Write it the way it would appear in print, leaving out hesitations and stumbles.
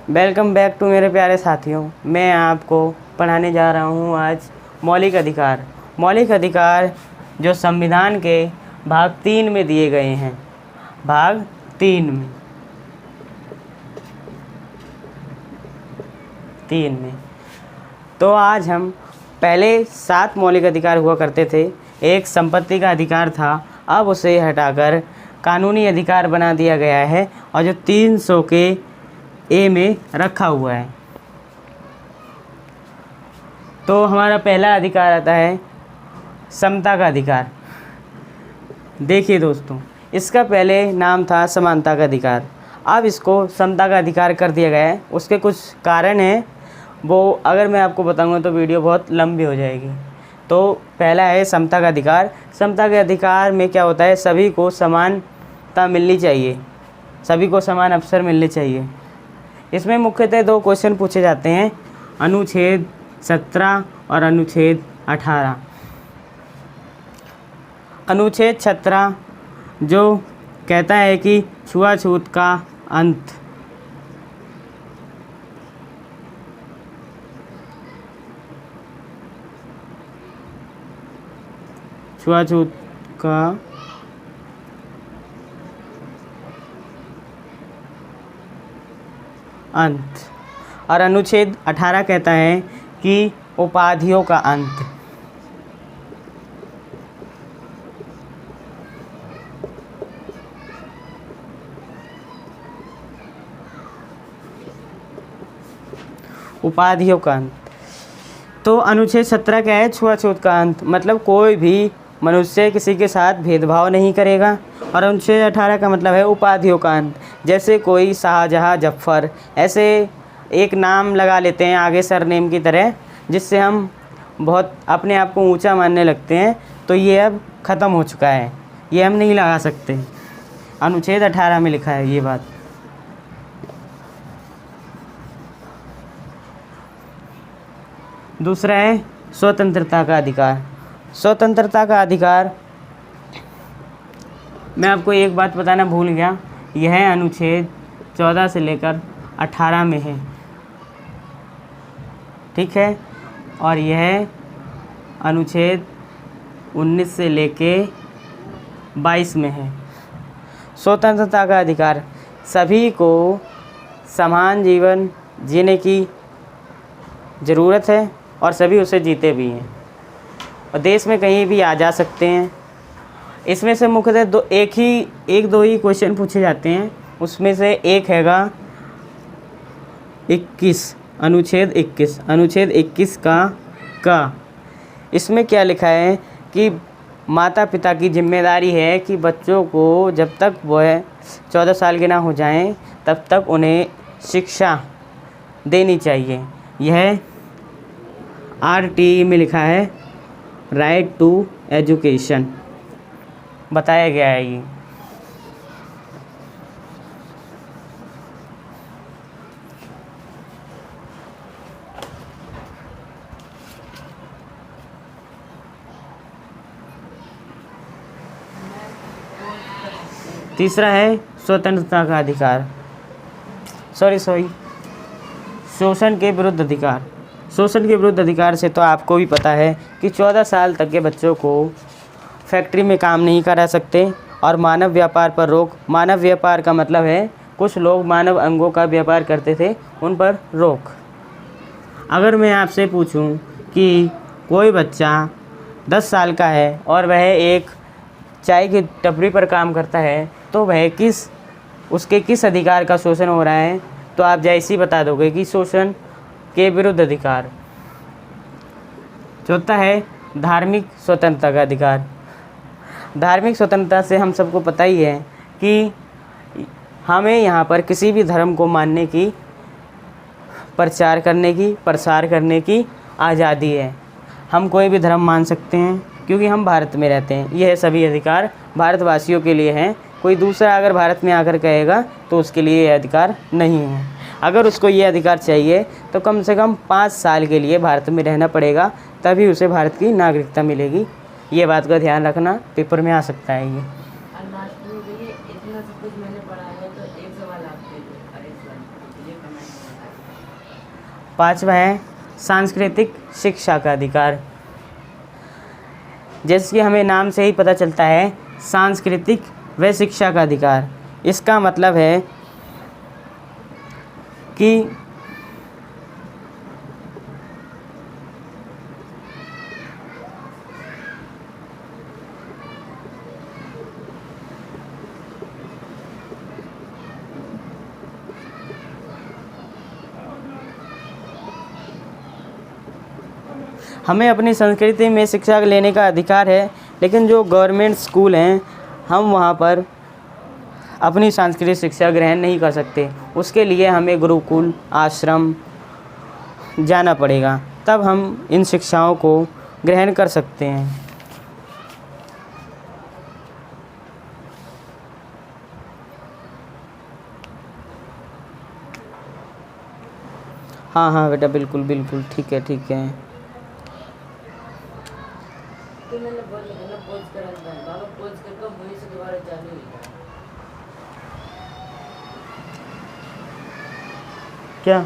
Welcome back to मेरे प्यारे साथियों। मैं आपको पढ़ाने जा रहा हूँ आज मौलिक अधिकार। मौलिक अधिकार जो संविधान के भाग 3 में दिए गए हैं। भाग 3 में तो आज हम पहले 7 मौलिक अधिकार हुआ करते थे। एक संपत्ति का अधिकार था, अब उसे हटाकर कानूनी अधिकार बना दिया गया है और जो 300 के ए में रखा हुआ है। तो हमारा पहला अधिकार आता है समता का अधिकार। देखिए दोस्तों, इसका पहले नाम था समानता का अधिकार, अब इसको समता का अधिकार कर दिया गया है। उसके कुछ कारण हैं, वो अगर मैं आपको बताऊंगा तो वीडियो बहुत लंबी हो जाएगी। तो पहला है समता का अधिकार। समता के अधिकार में क्या होता है, सभी को समानता मिलनी चाहिए, सभी को समान अवसर मिलने चाहिए। इसमें मुख्यतः 2 क्वेश्चन पूछे जाते हैं, अनुच्छेद 17 और अनुच्छेद 18। अनुच्छेद 17 जो कहता है कि छुआछूत का अंत। छुआछूत का अंत। और अनुच्छेद 18 कहता है कि उपाधियों का अंत। उपाधियों का अंत। तो अनुच्छेद 17 क्या है, छुआछूत का अंत, मतलब कोई भी मनुष्य किसी के साथ भेदभाव नहीं करेगा। और अनुच्छेद 18 का मतलब है उपाधियों का अंत। जैसे कोई शाहजहाँ, जफ़र, ऐसे एक नाम लगा लेते हैं आगे सरनेम की तरह, जिससे हम बहुत अपने आप को ऊंचा मानने लगते हैं, तो ये अब ख़त्म हो चुका है, ये हम नहीं लगा सकते। अनुच्छेद 18 में लिखा है ये बात। दूसरा है स्वतंत्रता का अधिकार। स्वतंत्रता का अधिकार, मैं आपको एक बात बताना भूल गया, यह अनुच्छेद 14 से लेकर 18 में है, ठीक है। और यह अनुच्छेद 19 से लेके 22 में है। स्वतंत्रता का अधिकार, सभी को समान जीवन जीने की ज़रूरत है और सभी उसे जीते भी हैं और देश में कहीं भी आ जा सकते हैं। इसमें से मुख्यतः एक दो ही क्वेश्चन पूछे जाते हैं। उसमें से एक हैगा 21, अनुच्छेद 21। अनुच्छेद 21 का इसमें क्या लिखा है कि माता पिता की जिम्मेदारी है कि बच्चों को जब तक वह 14 साल के ना हो जाएं तब तक उन्हें शिक्षा देनी चाहिए। यह RTE में लिखा है, राइट टू एजुकेशन, बताया गया है ये। तीसरा है स्वतंत्रता का अधिकार, शोषण के विरुद्ध अधिकार। शोषण के विरुद्ध अधिकार से तो आपको भी पता है कि 14 साल तक के बच्चों को फैक्ट्री में काम नहीं करा सकते और मानव व्यापार पर रोक। मानव व्यापार का मतलब है कुछ लोग मानव अंगों का व्यापार करते थे, उन पर रोक। अगर मैं आपसे पूछूं कि कोई बच्चा 10 साल का है और वह एक चाय की टपरी पर काम करता है, तो वह उसके किस अधिकार का शोषण हो रहा है, तो आप जैसे ही बता दोगे कि शोषण के विरुद्ध अधिकार। चौथा है धार्मिक स्वतंत्रता का अधिकार। धार्मिक स्वतंत्रता से हम सबको पता ही है कि हमें यहाँ पर किसी भी धर्म को मानने की, प्रचार करने की, प्रसार करने की आज़ादी है। हम कोई भी धर्म मान सकते हैं क्योंकि हम भारत में रहते हैं। यह सभी अधिकार भारतवासियों के लिए हैं। कोई दूसरा अगर भारत में आकर कहेगा तो उसके लिए यह अधिकार नहीं है। अगर उसको ये अधिकार चाहिए तो कम से कम 5 साल के लिए भारत में रहना पड़ेगा, तभी उसे भारत की नागरिकता मिलेगी। ये बात का ध्यान रखना, पेपर में आ सकता है ये। 5वां है सांस्कृतिक शिक्षा का अधिकार। जैसे कि हमें नाम से ही पता चलता है, सांस्कृतिक व शिक्षा का अधिकार, इसका मतलब है कि हमें अपनी संस्कृति में शिक्षा लेने का अधिकार है, लेकिन जो गवर्नमेंट स्कूल हैं हम वहाँ पर अपनी सांस्कृतिक शिक्षा ग्रहण नहीं कर सकते। उसके लिए हमें गुरुकुल आश्रम जाना पड़ेगा, तब हम इन शिक्षाओं को ग्रहण कर सकते हैं। हाँ हाँ बेटा, बिल्कुल बिल्कुल, ठीक है ठीक है। क्या